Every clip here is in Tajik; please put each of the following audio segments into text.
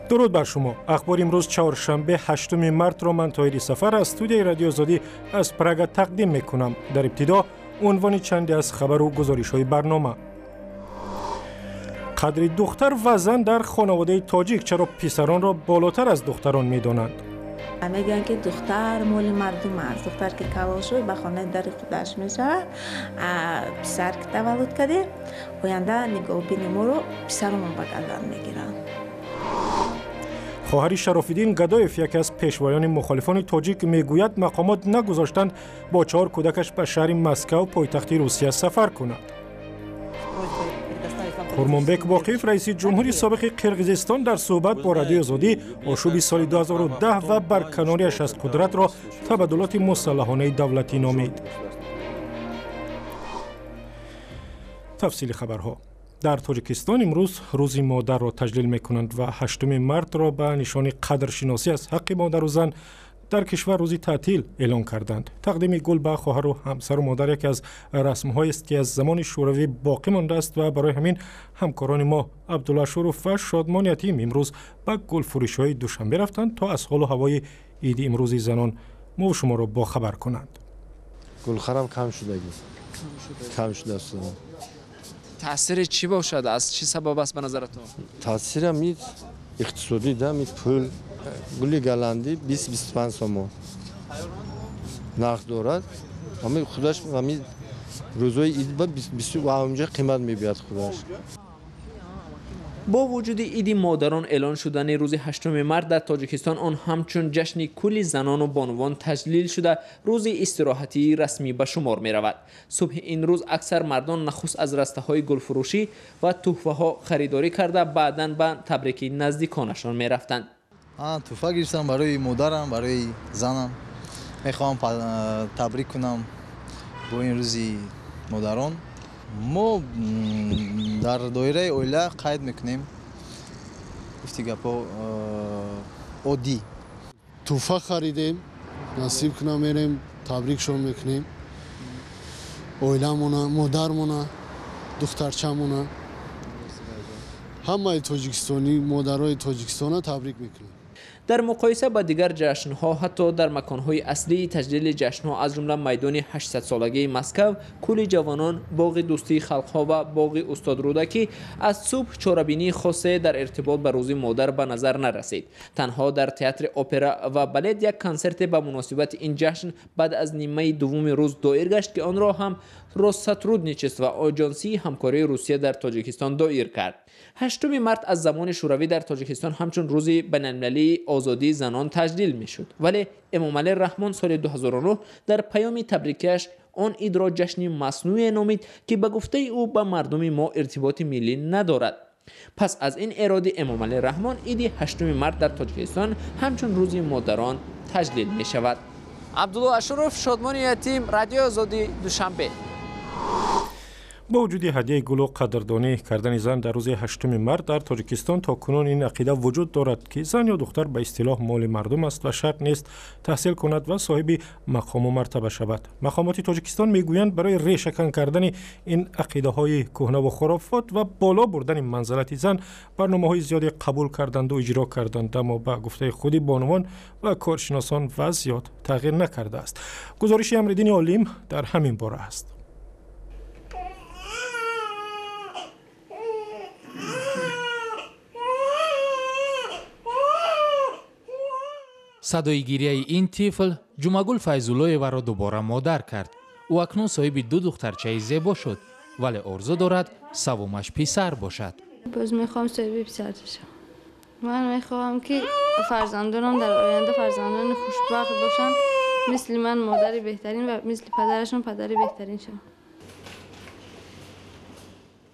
درود بر شما. اخبار امروز چهارشنبه 8 مارس را من طاهری سفر از استودیوی رادیو آزادی از پراگ تقدیم میکنم. در ابتدا عنوان چندی از خبر و گزارش‌های برنامه. قدر دختر و زن در خانواده تاجیک چرا پسران را بالاتر از دختران می‌دانند؟ میگن که دختر مال مردم است. دختر که کلاش به خانه در خودش میشه، پسر که تولد کرده آینده نگاه بین ما رو پسرمون به گردن میگیرن. خواهر شراف‌الدین گدایف یکی از پیشوایان مخالفان تاجیک میگوید مقامات نگذاشتند با 4 کودکش به شهر مسکو پایتخت روسیه سفر کند. خورمانبک باقیف رئیس جمهوری سابق قرقیزستان در صحبت با رادیو آزادی آشوب سال 2010 و برکناریش از قدرت را تبادلات مسلحانه دولتی نامید. تفصیل خبرها. در تاجیکستان امروز روز مادر را تجلیل می‌کنند و 8 مارس را به نشان قدرشناسی از حق مادر و زن در کشور روزی تعطیل اعلان کردند. تقدیم گل به خواهر و همسر و مادر یکی از رسم‌های است که از زمان شوروی باقی مانده است و برای همین همکاران ما عبدالله شروف و شادمان یتیم امروز به گل فروشی‌های دوشنبه رفتند تا از حال و هوای عید امروز زنان ما و شما را با خبر کنند. گلخرم کم شده است. تاثیر چی باشد؟ از چی سبب است به نظرتون؟ تاثیر می اقتصادی ده می پول گلی گلندی 20-25 سوم نرخ دارد. اما خودش می روزهای عید با 20 و اونجا قیمت می بیاد خودش. با وجود عید مادران اعلان شدن روز 8 مارس در تاجیکستان آن همچون جشن کل زنان و بانوان تجلیل شده روز استراحتی رسمی به شمار می رود. صبح این روز اکثر مردان نخست از رسته های گل فروشی و تحفه ها خریداری کرده بعداً به تبریک نزدیکانشان می رفتند. تحفه گرفتم برای مادرم، برای زنم. میخوام تبریک کنم با این روزی مادران. ما در دایره اویله قید میکنیم. گفتی گپا عادی. تحفه خریدیم، نصیب کنم میریم تبریکشون میکنیم. اویلمونه، مادرمونه، دخترچمونه. همه تاجیکستانی مادرای تاجیکستان تبریک میکنیم. در مقایسه با دیگر جشن‌ها حتی در مکان‌های اصلی تجلیل جشن‌ها از جمله میدان 800 سالگی مسکو، کوی جوانان، باغ دوستی خلق‌ها و باغ استاد رودکی از صبح چاره‌بینی خاصی در ارتباط به روز مادر به نظر نرسید. تنها در تئاتر اپرا و بالت یک کنسرت به مناسبت این جشن بعد از نیمه دوم روز دایر گشت که آن را هم روسترودنیچست و آژانسی همکاری روسیه در تاجیکستان دایر کرد. 8 مارس از زمان شوروی در تاجیکستان همچون روز بین‌المللی آزادی زنان تجلیل میشد، ولی امامعلی رحمان سال 2009 در پیام تبریکش آن عید را جشن مصنوعی نامید که به گفته او با مردم ما ارتباط ملی ندارد. پس از این اراده امامعلی رحمان عید 8 مارس در تاجیکستان همچون روز مادران تجلیل می شود. عبدالله اشرف، شادمان یتیم، رادیو آزادی، دوشنبه. با وجود هدیه گل و قدردانی کردن زن در روز 8 مارس در تاجیکستان تا کنون این عقیده وجود دارد که زن یا دختر به اصطلاح مال مردم است و شرط نیست تحصیل کند و صاحب مقام و مرتبه شود. مقامات تاجیکستان میگویند برای ریشه‌کن کردن این عقیده های کهنه و خرافات و بالا بردن منزلت زن برنامه‌های زیادی قبول کردند و اجرا کردند، اما با گفته خود بانوان و کارشناسان وضعیت تغییر نکرده است. گزارش امردین عالم در همین باره است. صدای گریه این طفل جمعگل فیض‌الله را دوباره مادر کرد. او اکنون صاحب 2 دخترچه زیبا شد، ولی آرزو دارد سومش پسر باشد. باز میخوام صاحب پسر بشم. من میخوام که فرزندانم در آینده فرزندان خوشبخت باشن، مثل من مادر بهترین و مثل پدرشون پدر بهترین شدن.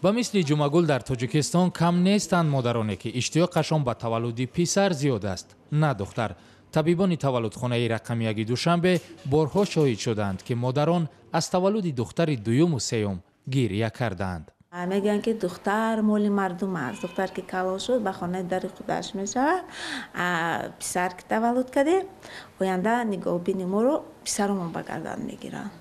با مثل جمعگل در تاجیکستان کم نیستند مادرانی که اشتیاقشان به تولد پسر زیاد است، نه دختر. طبیبان تولدخانه رقم 1 دوشنبه بارها شاهد شدند که مادران از تولد دختر دوم و سوم گریه کردند. میگن که دختر مال مردم است. دختر که کلاش شد به خانه در خودش میشه، پسر که تولد کرده آینده نگاه بین ما رو پسرمون به گردن میگیرن.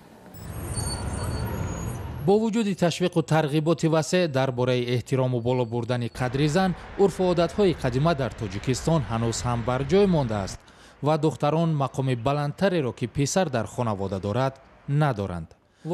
бо вуҷуди ташвиқу тарғиботи васеъ дар бораи эҳтирому боло бурдани қадри зан, урфу одатҳои қадима дар Тоҷикистон ҳанӯз ҳам бар ҷой мондааст ва духтарон мақоми баландтареро ки писар дар хонавода дорад, надоранд.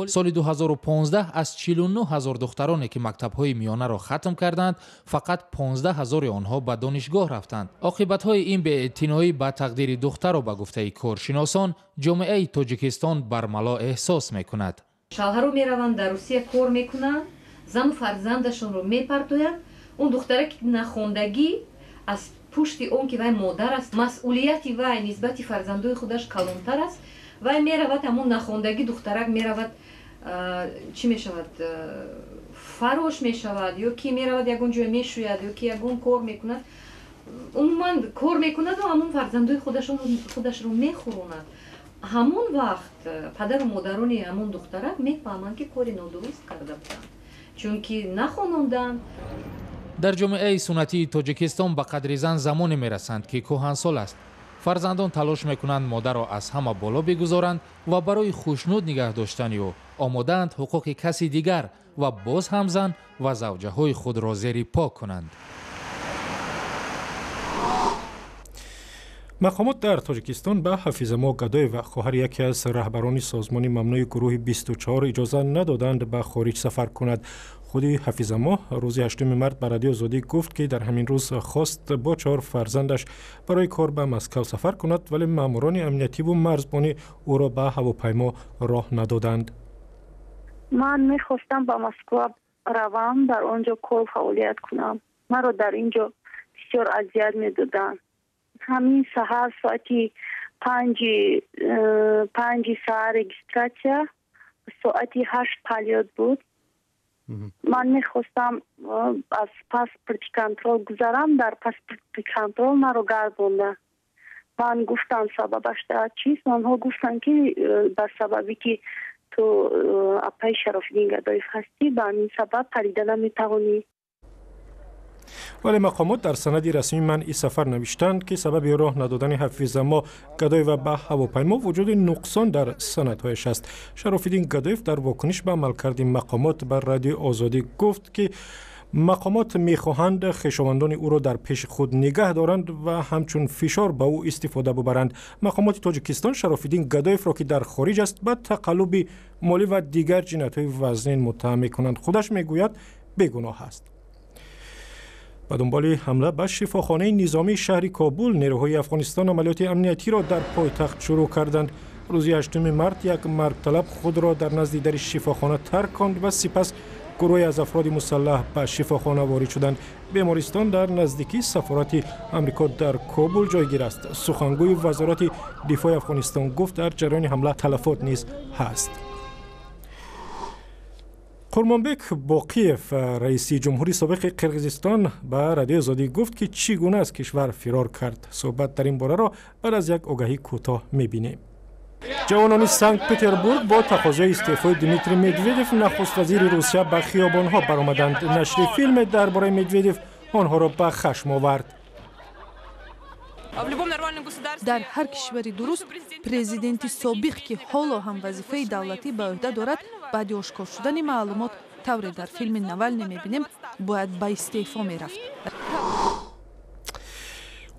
соли 2015 аз 49 000 духтароне ки мактабҳои миёнаро хатм карданд, фақат 15 000 онҳо ба донишгоҳ рафтанд. оқибатҳои ин беэътиноӣ ба тақдири духтаро ба гуфтаи коршиносон, ҷомеаи Тоҷикистон бармало эҳсос мекунад. шавҳару мераванд дар Русия кор мекунанд, зану фарзандашонро мепартоянд. Он духтара ки нахондагӣ аз пушти он ки вай модар аст, масъулияти вай нисбати фарзандои худаш калонтар аст. вай меравад ҳамон нахондагӣ духтарак меравад чӣ мешавад, фарош мешавад, ё ки меравад ягон ҷоя мешӯяд, ё ки ягон кор мекунад. умуман кор мекунаду ҳамон фарзандои худашро мехӯронад. ҳамон вақт падару модарони ҳамон духтарак мефаҳманд ки кори нодуруст карда буданд, чунки нахононданд. дар ҷомеаи суннатии Тоҷикистон ба қадри зан замоне мерасанд ки кӯҳансол аст. фарзандон талош мекунанд модарро аз ҳама боло бигузоранд ва барои хушнуд нигаҳ доштани ӯ омодаанд ҳуқуқи каси дигар ва боз ҳам зан ва завҷаҳои худро зери по кунанд. мақомот дар Тоҷикистон ба Ҳафизамо Гадоева, хоҳари яке аз раҳбарони созмони мамнӯи гурӯҳи 24 иҷоза надоданд ба хориҷ сафар кунад. худи Ҳафизамо рӯзи 8 март ба Радиои Озодӣ гуфт, ки дар ҳамин рӯз хост бо 4 фарзандаш барои кор ба Москав сафар кунад, вале маъмурони амниятиву марзбонӣ ӯро ба ҳавопаймо роҳ надоданд. ман мехостам ба Москва равам, дар он ҷо кор фаъолият кунам. маро дар ин ҷо бисёр азият медоданд. ҳамин саҳар соати 5 саҳар регистратсия, соати 8 палёт буд. ман мехостам аз паспорти контрол гузарам, дар паспорти контрол маро гардонда. ман гуфтам сабабаш дар чист? онҳо гуфтанд ки ба сабаби ки ту апаи Шарофиддин Гадоев ҳастӣ, ба ҳамин сабаб парида наметавонӣ. вале мақомот дар санади расмии манъи сафар навиштанд, ки сабаби роҳ надодани Ҳафизамо Гадоева ба ҳавопаймо вуҷуди нуқсон дар санадҳояш аст. Шарофиддин Гадоев дар вокуниш ба амалкарди мақомот ба Радиои Озодӣ гуфт, ки мақомот мехоҳанд хешовандони ӯро дар пеши худ нигаҳ доранд ва ҳамчун фишор ба ӯ истифода бубаранд. мақомоти Тоҷикистон Шарофиддин Гадоевро, ки дар хориҷ аст, ба тақаллуби молӣ ва дигар ҷиноятҳои вазнин муттаҳам мекунанд. худаш мегӯяд бегуноҳ аст. ба дунболи ҳамла ба шифохонаи низомии шаҳри Кобул, нерӯҳои Афғонистон амалиёти амниятиро дар пойтахт шурӯъ карданд. рӯзи 8 март як маргталаб худро дар назди дари шифохона тарконд ва сипас гурӯҳе аз афроди мусаллаҳ ба шифохона ворид шуданд. бемористон дар наздикии сафорати Амрико дар Кобул ҷойгир аст. сухангӯи вазорати дифоъи Афғонистон гуфт, дар ҷараёни ҳамла талафот низ ҳаст. Қурмонбек Боқиев, раиси ҷумҳури собиқи Қирғизистон, ба Радиои Озодӣ гуфт, ки чӣ гуна аз кишвар фирор кард. суҳбат дар ин бораро баъд аз як огаҳӣ кӯтоҳ мебинем. ҷавонони Санкт-Петербург бо тақозои истеъфои Дмитрий Медведев, нахуст вазири Русия, ба хиёбонҳо баромаданд. нашри филме дар бораи Медведев онҳоро ба хашм овард. дар ҳар кишвари дуруст президенти собиқ ки ҳоло ҳам вазифаи давлатӣ ба ӯҳда дорад, баъди ошкор шудани маълумот тавре дар филми Навални мебинем, бояд ба истеъфо мерафт.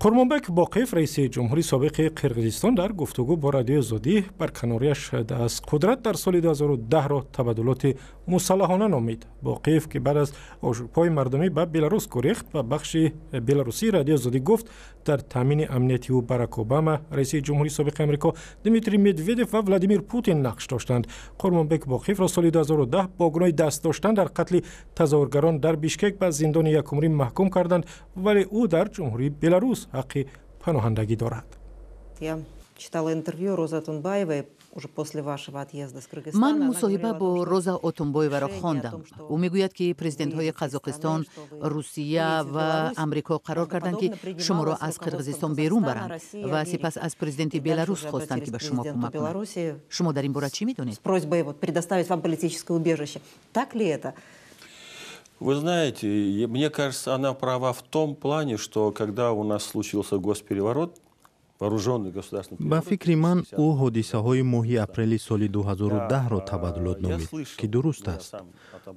Қурмонбек Боқиев, раиси ҷумҳури собиқи Қирғизистон, дар гуфтугӯ бо Радиои Озодӣ барканорияш аз қудрат дар соли 2010-ро табаддулоти мусаллаҳона номид. Боқиев, ки баъд аз ошӯбҳои мардумӣ ба Беларус гурехт, ба бахши беларусии Радиои Озодӣ гуфт, дар таъмини амнияти ӯ Барак Обама, раиси ҷумҳури собиқи Амрико, Дмитрий Медведев ва Владимир Путин нақш доштанд. Қурмонбек Боқиевро соли 2010 бо гуноҳи даст доштан дар қатли тазоҳургарон дар Бишкек ба зиндони якумрӣ маҳкум карданд, вале ӯ дар ҷумҳурии Беларус ҳаққи паноҳандагӣ дорад. Я читала интервью Розы Атунбаевой уже после вашего отъезда с Кыргызстана. ман мусоҳиба бо Роза Отунбоеваро хондам. ӯ мегӯяд ки президентҳои Қазоқистон, Русия ва Амрико қарор карданд ки шуморо аз Қирғизистон берун баранд ва сипас аз президенти Беларус хостанд ки ба шумо кӯмак кунад. шумо дар ин бора чӣ медонед? С просьбой предоставить вам политическое убежище. Так ли это? Вы знаете, мне кажется, она права в том плане, что когда у нас случился госпереворот, ба фикри ман ӯ ҳодисаҳои моҳи апрели соли 2010-ро табаддулот номид, ки дуруст аст.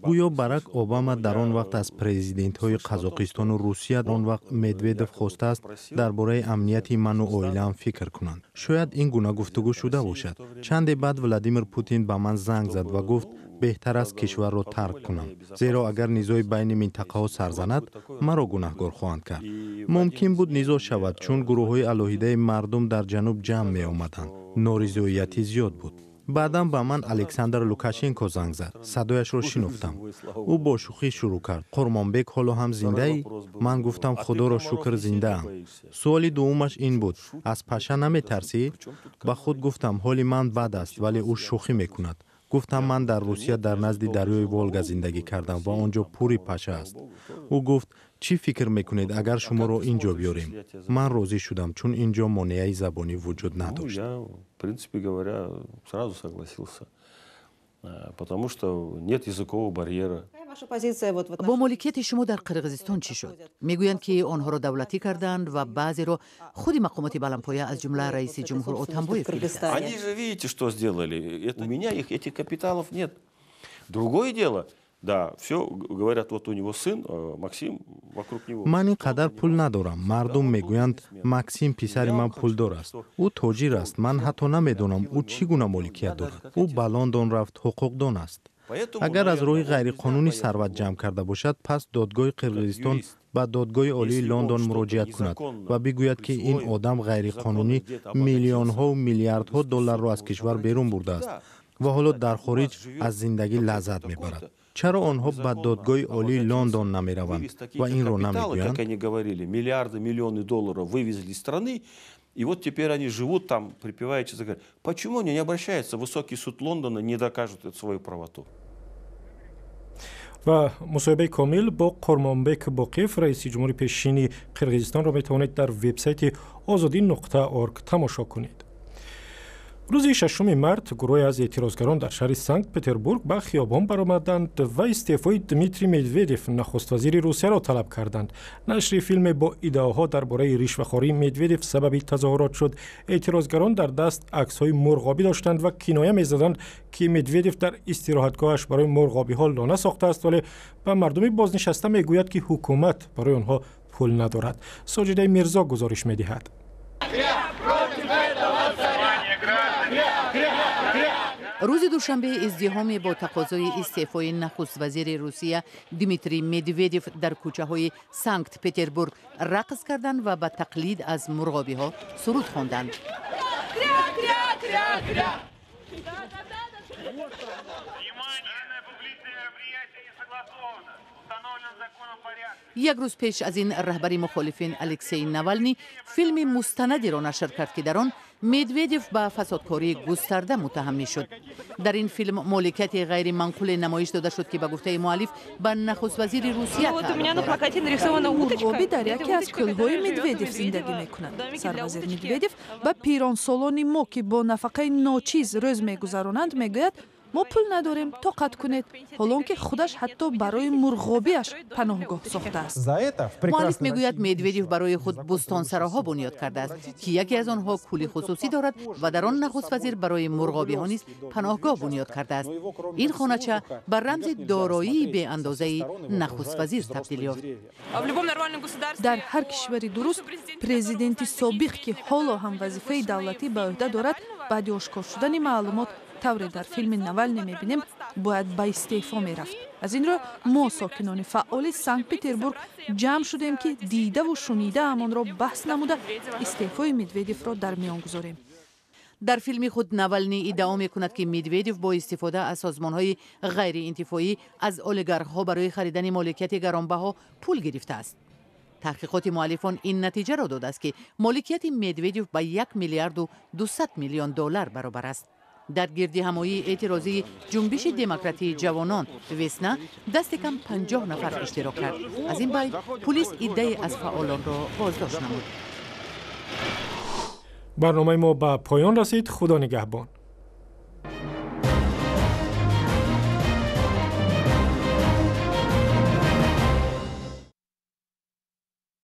гӯё Барак Обама дар он вақт аз президентҳои Қазоқистону Русия он вақт Медведев хостааст дар бораи амнияти ману оилаам фикр кунанд. Шояд ин гуна гуфтугӯ шуда бошад. Чанде баъд Владимир Путин ба ман занг зад ва гуфт беҳтар аст кишварро тарк кунам, зеро агар низои байни минтақаҳо сар занад, маро гунаҳгор хоҳанд кард. Мумкин буд низо шавад, чун гурӯҳҳои алоҳидаи мардум дар ҷануб ҷамъ меомаданд. Норизоияти зиёд буд. баъдан ба ман Александр Лукашенко занг зад. Садояшро шинохтам. ӯ бо шӯхӣ шурӯъ кард. Қурмонбек ҳоло ҳам зиндаӣ? Ман гуфтам худоро шукр зиндаам. суоли дуввумаш ин буд: аз паша наметарсӣ? ба худ гуфтам ҳоли ман бад аст, вале ӯ шӯхӣ мекунад. гуфтам ман дар Русия дар назди дарёи Волга зиндагӣ кардам ва он ҷо пури паша аст. ӯ гуфт: чӣ фикр мекунед агар шуморо ин ҷо биёрем? ман розӣ шудам, чун ин ҷо монеаи забонӣ вуҷуд надошт. Я, в принципе говоря, сразу согласился, потому что нет языкового барьера. бо моликияти шумо дар Қирғизистон чӣ шуд? мегӯянд ки онҳоро давлатӣ карданд ва баъзеро худи мақомоти баландпоя аз ҷумла раиси ҷумҳур Отамбоев гирифтанд. Они же видите, что сделали. У меня этих капиталов нет. Другое дело, да, все говорят, вот у него сын Максим, вокруг него. ман ин қадар пул надорам. мардум мегӯянд Максим писари ман пулдор аст. ӯ тоҷир аст. ман ҳатто намедонам ӯ чӣ гуна моликият дорад. ӯ ба Лондон рафт, ҳуқуқдон аст. агар аз роҳи ғайриқонунӣ сарват ҷамъ карда бошад, пас додгоҳи Қирғизистон ба додгоҳи олии Лондон муроҷиат кунад ва бигӯяд ки ин одам ғайриқонунӣ миллионҳо миллиардҳо долларро аз кишвар берун бурдааст ва ҳоло дар хориҷ аз зиндагӣ лаззат мебарад. чаро онҳо ба додгоҳи олии Лондон намераванд ва инро намегӯянд? Как они говорили, миллиарды, миллионы долларов вывезли из страны, и вот теперь они живут там, припеваючи, говорят, почему они не обращаются в высокий суд Лондона, не докажут свою правоту? و مصاحبه کامل با قرمانبک باقیف رئیس جمهوری پیشین قرقیزستان را میتوانید در وبسایت azadi.org تماشا کنید. روز 6 مارس گروهی از اعتراضگران در شهر سنت پتربورگ به خیابان برآمدند و استعفای دمیتری مدودیف نخست وزیر روسیه را طلب کردند. نشر فیلم با ایده‌ها درباره رشوه‌خواری مدودیف سبب تظاهرات شد. اعتراضگران در دست عکس‌های مرغابی داشتند و کنایه می‌زدند که مدودیف در استراحتگاهش برای مرغابی‌ها لانه ساخته است، ولی به مردم بازنشسته میگوید که حکومت برای آنها پول ندارد. ساجده میرزا گزارش می‌دهد. روز دوشنبه ازدحامی با تقاضای استعفای نخست وزیر روسیه دیمیتری مدودیف در کوچه‌های سانکت پتربورگ رقص کردند و به تقلید از مرغابی‌ها سرود خواندند. یک روز پیش از این رهبر مخالفین الکسی ناوالنی فیلم مستندی را نشر کرد که در آن مدودیف به فسادکاری گسترده متهم می‌شد. در این فیلم مالکیت غیر منقول نمایش داده شد که به گفته مؤلف به نخست وزیر روسیه مرغابی در یکی از کل‌های مدودیف زندگی می‌کنند. سربازیر مدودیف به پیرانسالان ما که با نفقه ناچیز روز می‌گذرانند میگوید ما پول نداریم طاقت کنید، حالان که خودش حتی برای مرغابیش پناهگاه ساخته است. مؤلف میگوید مدودیف برای خود بستانسراها بنیاد کرده است که یکی از آنها کولی خصوصی دارد و در آن نخست وزیر برای مرغابی‌ها نیز پناهگاه بنیاد کرده است. این خانه‌چه بر رمز دارایی به اندازه نخست وزیر تبدیل یافت. در هر کشوری درست پرزیدنت سابق که حالا هم وظیفه دولتی به عهده دارد بعد آشکار شدن معلومات طوری در فیلم ناوالنی می‌بینیم باید به استعفا می‌رفت. از این رو ما ساکنان فعال سنت پتربورگ جمع شدیم که دیده و شنیده همان را بحث نموده استعفای مدودیف را در میان گذاریم. در فیلم خود ناوالنی ادعا می‌کند که مدودیف با استفاده از سازمان‌های غیر انتفاعی از اولیگارخ‌ها برای خریدن مالکیت گرانبها پول گرفته است. تحقیقات مؤلفان این نتیجه را داده است که مالکیت مدودیف به 1 میلیارد و 200 میلیون دلار برابر است. در گردی همایی اعتراضی جنبش دموکراتی جوانان وسنا دست کم 50 نفر اشتراک کرد. از این بعد پلیس عده‌ای از فعالان را بازداشت نمود. برنامه ما به پایان رسید. خدا نگهبان.